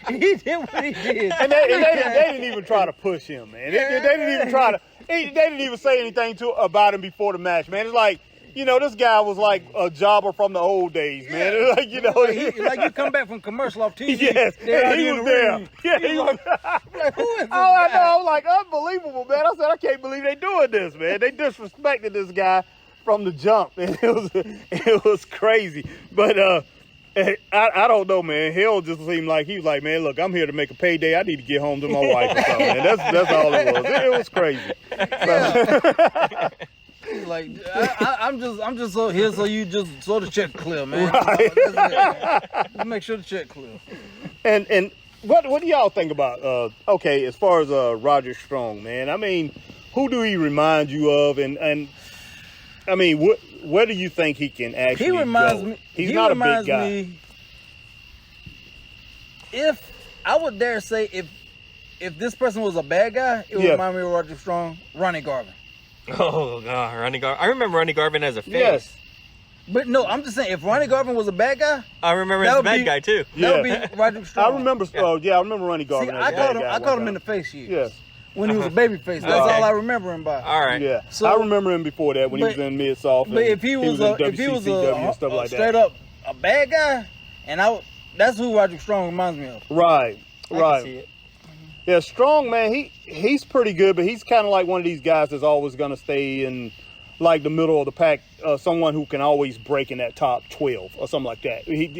he did what he did. and they didn't even try to push him, man. They didn't even try to. They didn't even say anything about him before the match, man. It's like, this guy was like a jobber from the old days, man. Yeah. Like, like you come back from commercial off TV. yes, and he was there. Yeah, he was. Like, who is this Oh, I guy? know. I was like, unbelievable, man. I said, I can't believe they doing this, man. They disrespected this guy from the jump, and it was crazy. But I don't know, man. Hell just seemed like he was like, man, look, I'm here to make a payday. I need to get home to my wife or something. And that's all it was. It was crazy. Like I'm just so here so you just so the check clear, man. Right. Just make sure the check clear. And what do y'all think about as far as Roger Strong, man? I mean, who do he remind you of? And I mean, where do you think he can actually He reminds go? me. He's he not a reminds big guy. Me, if I would dare say, if this person was a bad guy, it would remind me of Roger Strong, Ronnie Garvin. Oh, God, Ronnie Garvin. I remember Ronnie Garvin as a face. Yes. But no, I'm just saying, if Ronnie Garvin was a bad guy, I remember as a bad guy, too. that would be Roger Strong. I remember. I remember Ronnie Garvin. See, as a bad guy I one caught him time. in the face years. Yes. When he was a baby face. That's Okay. all I remember him by. All right. Yeah. So- I remember him before that when he was in Mid-South. But if he was in a WCCW and stuff like straight that. up a bad guy, and that's who Roger Strong reminds me of. Right. I can Right. see it. Yeah, Strong, man, he's pretty good, but he's kind of like one of these guys that's always going to stay in like the middle of the pack, someone who can always break in that top 12 or something like that. He's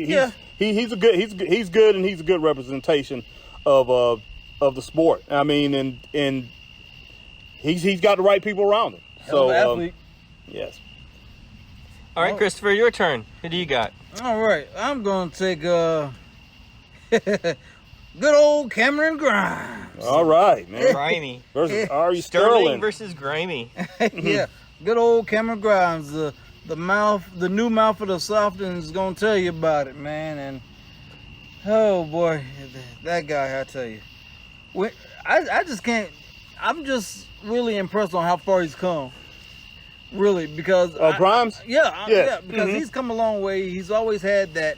good and he's a good representation of the sport. I mean, and he's got the right people around him. Hell of an athlete. Yes. All right, Christopher, your turn. Who do you got? All right, I'm gonna take good old Cameron Grimes. All right, man. Grimy. Versus Ari Sterling Sterling. versus Grimy. Yeah, good old Cameron Grimes. The new mouth of the South is gonna tell you about it, man. And oh boy, that guy, I tell you, I just can't. I'm just really impressed on how far he's come. Really, because Grimes? Yeah, because he's come a long way. He's always had the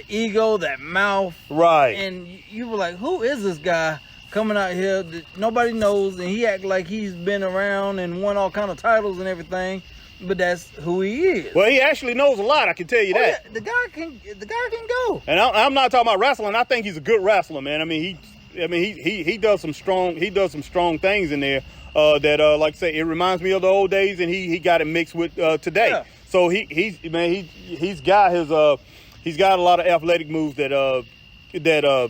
ego, that mouth, Right. and you were like, who is this guy coming out here that nobody knows, and he act like he's been around and won all kind of titles and everything, but that's who he is. Well, he actually knows a lot, I can tell you Oh, that. yeah, the guy can go. And I'm not talking about wrestling. I think he's a good wrestler, man. I mean, he does some strong things in there that like I say, it reminds me of the old days, and he got it mixed with today. Yeah. So he's got a lot of athletic moves that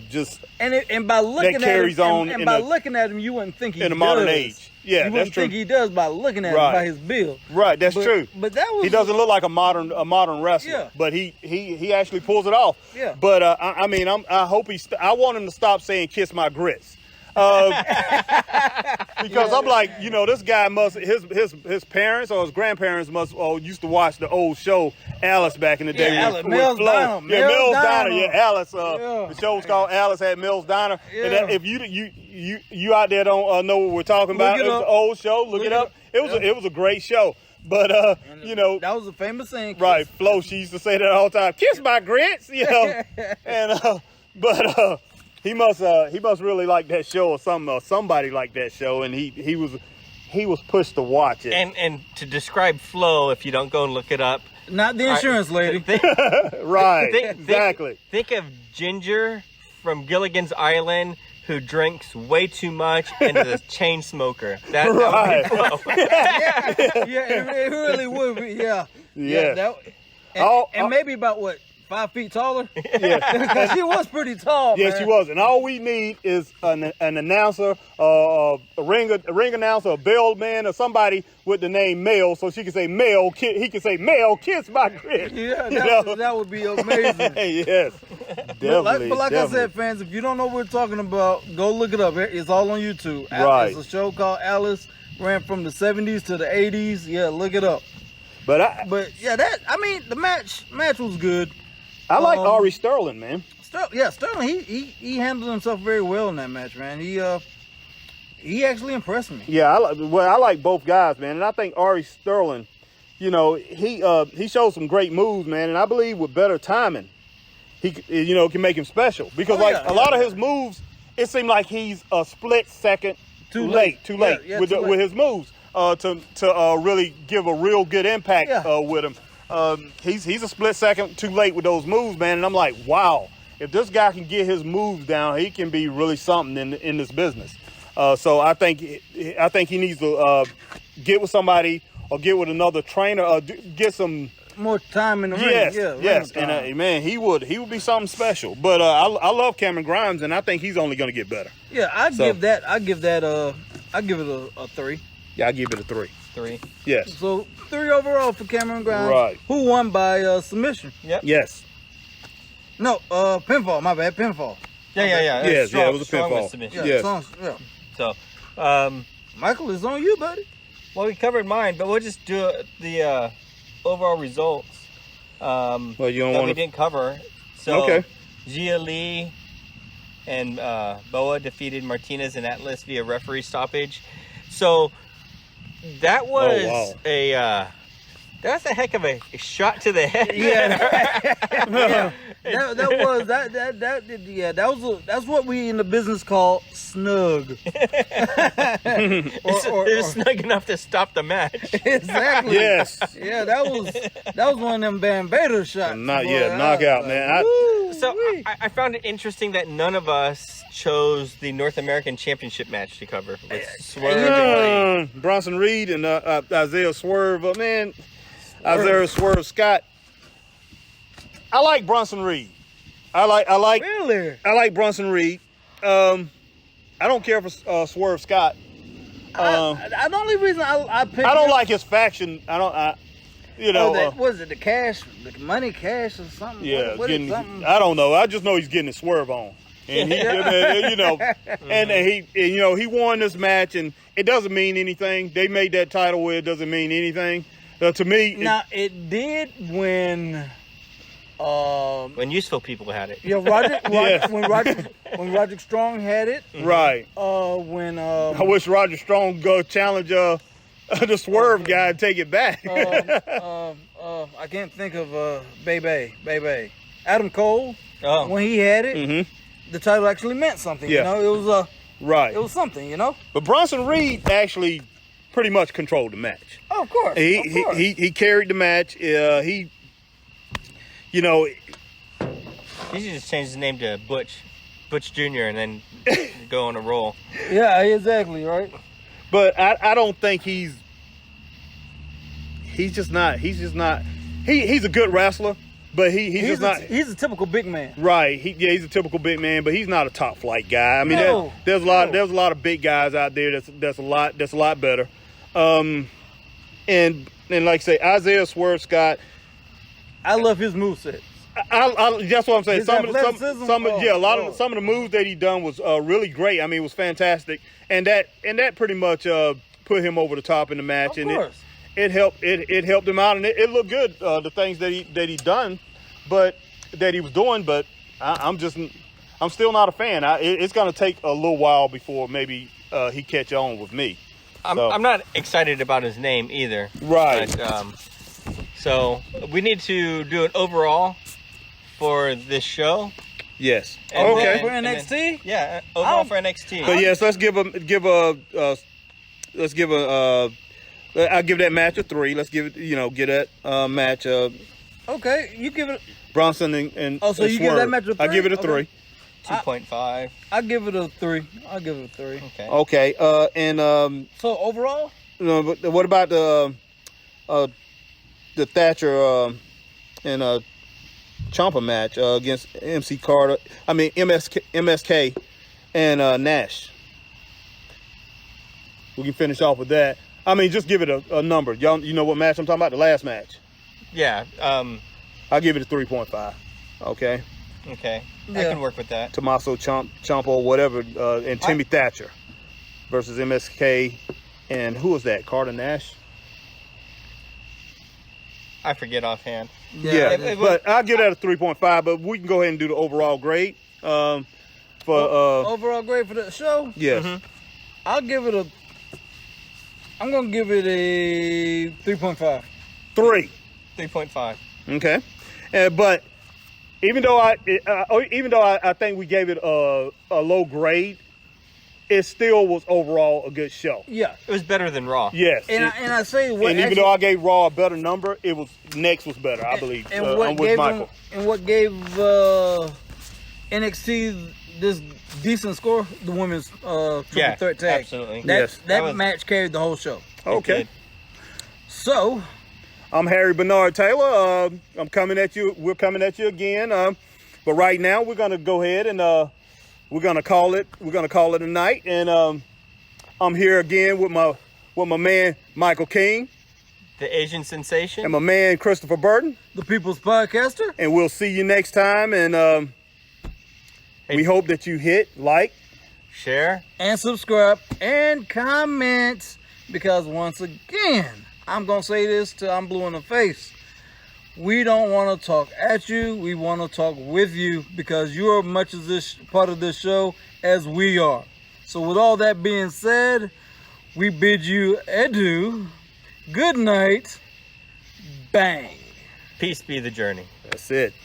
just And by looking that carries at him, on and in by the- looking at him, you wouldn't think he in the does. modern age. Yeah, you that's wouldn't true. think he does by looking at him Right. by his build. Right, that's true. But that was He doesn't look like a modern wrestler, Yeah. but he actually pulls it off. Yeah. But I mean, I hope I want him to stop saying "kiss my grits," because I'm like, this guy must his parents or his grandparents must used to watch the old show Alice back in the day. Yeah, with Mel's Flo. Diner. Yeah, Mel's Mel's Diner. Diner. Yeah, Alice. Yeah. The show was called Alice had Mel's Diner. Yeah. And that, if you out there don't know what we're talking about, Look it it was up. an old show. Look it up. It was a great show. But that was a famous saying. right, Flo, she used to say that all the time. Kiss my grits, and but he must really like that show or somebody liked that show, and he was pushed to watch it. And to describe Flo, if you don't go and look it up, Not the insurance lady. Right, exactly. Think of Ginger from Gilligan's Island, who drinks way too much and is a chain smoker. That Right. would be Flo. Yeah, it really would be. Yeah. Yes. And maybe about 5 feet taller. Yeah. Because she was pretty tall. Yes, man. she was, and all we need is an announcer, a ring announcer, a bellman, or somebody with the name Mel, so she can say Mel. He can say Mel, kiss my grits. Yeah, You know? that would be amazing. Yes, definitely. But like I definitely. said, fans, if you don't know what we're talking about, go look it up. It's all on YouTube. Right. It's a show called Alice. Ran from the 70s to the 80s. Yeah, look it up. But yeah, the match was good. I like Ari Sterling, man. Sterling, he handled himself very well in that match, man. he actually impressed me. Yeah, I like both guys, man, and I think Ari Sterling, you know, he showed some great moves, man, and I believe with better timing, he can make him special because a lot of his moves, it seemed like he's a split second too late with his moves to really give a real good impact with him. He's a split second too late with those moves, man, and I'm like, wow, if this guy can get his moves down, he can be really something in this business. So I think he needs to get with somebody or get with another trainer or get some more time in the ring. Yes, and man, he would be something special. But I love Cameron Grimes, and I think he's only going to get better. Yeah, I give it a 3. Yeah, I give it a 3. 3. Yes. So 3 overall for Cameron Grimes. Right. Who won by submission? Yep. Yes. No, pinfall. My bad, pinfall. Yeah. Yes, it was a pinfall. Submission. Yes. So, Michael, it's on you, buddy. well, we covered mine, but we'll just do the overall results. Well, you don't that want we to. didn't cover. So, Okay. Gia Lee and Boa defeated Martinez and Atlas via referee stoppage. So that was that's a heck of a shot to the head. That's what we in the business call snug. It was snug enough to stop the match. Exactly. Yes. Yeah, that was one of them Van Vader shots. Knockout, man. So I found it interesting that none of us chose the North American Championship match to cover with Swerve and Lee. Bronson Reed and Isaiah Swerve. Man, Isaiah Swerve Scott. I like Bronson Reed. I like Bronson Reed. I don't care for Swerve Scott. The only reason I picked I don't like his faction. was it the cash, the money cash or something? Yeah, what is something? I don't know. I just know he's getting his swerve on, and he won this match, and it doesn't mean anything. They made that title where it doesn't mean anything to me. Now it did when useful people had it. Yeah, when Roderick Strong had it. Right. I wish Roger Strong go challenge the Swerve guy and take it back. I can't think of Baby. Adam Cole. Oh. When he had it, the title actually meant something. Yeah. You know, it was right. It was something. You know. But Bronson Reed actually pretty much controlled the match. Oh, of course. He carried the match. He should just change his name to Butch Jr. and then go on a roll. Yeah, exactly, right. But I don't think he's just not. He's a good wrestler, but he's just not. He's a typical big man. Right. He's a typical big man, but he's not a top flight guy. I mean, there's a lot of big guys out there that's a lot better. And like I say, Isaiah Swerve Scott. I love his moveset. That's what I'm saying. His Some of athleticism, the moves that he done was really great. I mean, it was fantastic, and that pretty much put him over the top in the match. Of and course. It helped him out, and it looked good. The things that he done, but that he was doing, but I'm still not a fan. It's going to take a little while before maybe he catch on with me. I'm not excited about his name either. Right. But, so we need to do an overall for this show. Yes. And okay. For NXT? Yeah, overall for NXT. But yes, let's give I'll give that match a 3. Let's give it, give that match Okay, you give it. Bronson and so you give that match a 3? I give it a 3. 2.5. I give it a 3. Okay. And so overall? But what about the Thatcher and Ciampa match against MSK and Nash? We can finish off with that. I mean, just give it a number. Y'all, you know what match I'm talking about? The last match. Yeah. I'll give it a 3.5. Okay. Okay. Yeah. I can work with that. Tommaso Ciampa or whatever, and Timmy Thatcher versus MSK, and who was that? Carter Nash. I forget offhand. Yeah, but I'll give that a 3.5. But we can go ahead and do the overall grade. Overall grade for the show? Yes. I'm gonna give it a 3.5. 3. 3.5. Okay. But even though I think we gave it a low grade, it still was overall a good show. Yeah. It was better than Raw. Yes. And I say what And even though I gave Raw a better number, it was next was better, I believe. And I'm with Michael. what gave NXT this decent score, the women's triple threat tag. Absolutely. That match carried the whole show. Okay. So, I'm Harry Bernard Taylor. I'm coming at you. We're coming at you again. But right now we're gonna go ahead and we're gonna call it. We're gonna call it a night. And I'm here again with my man Michael King The Asian sensation. and my man Christopher Burton. the People's Podcaster. And we'll see you next time. And we hope that you hit like. Share. And subscribe and comment, because once again, I'm gonna say this till I'm blue in the face. We don't want to talk at you. We want to talk with you, because you are much as this part of this show as we are. So with all that being said, we bid you adieu. Good night. Bang. Peace be the journey. That's it.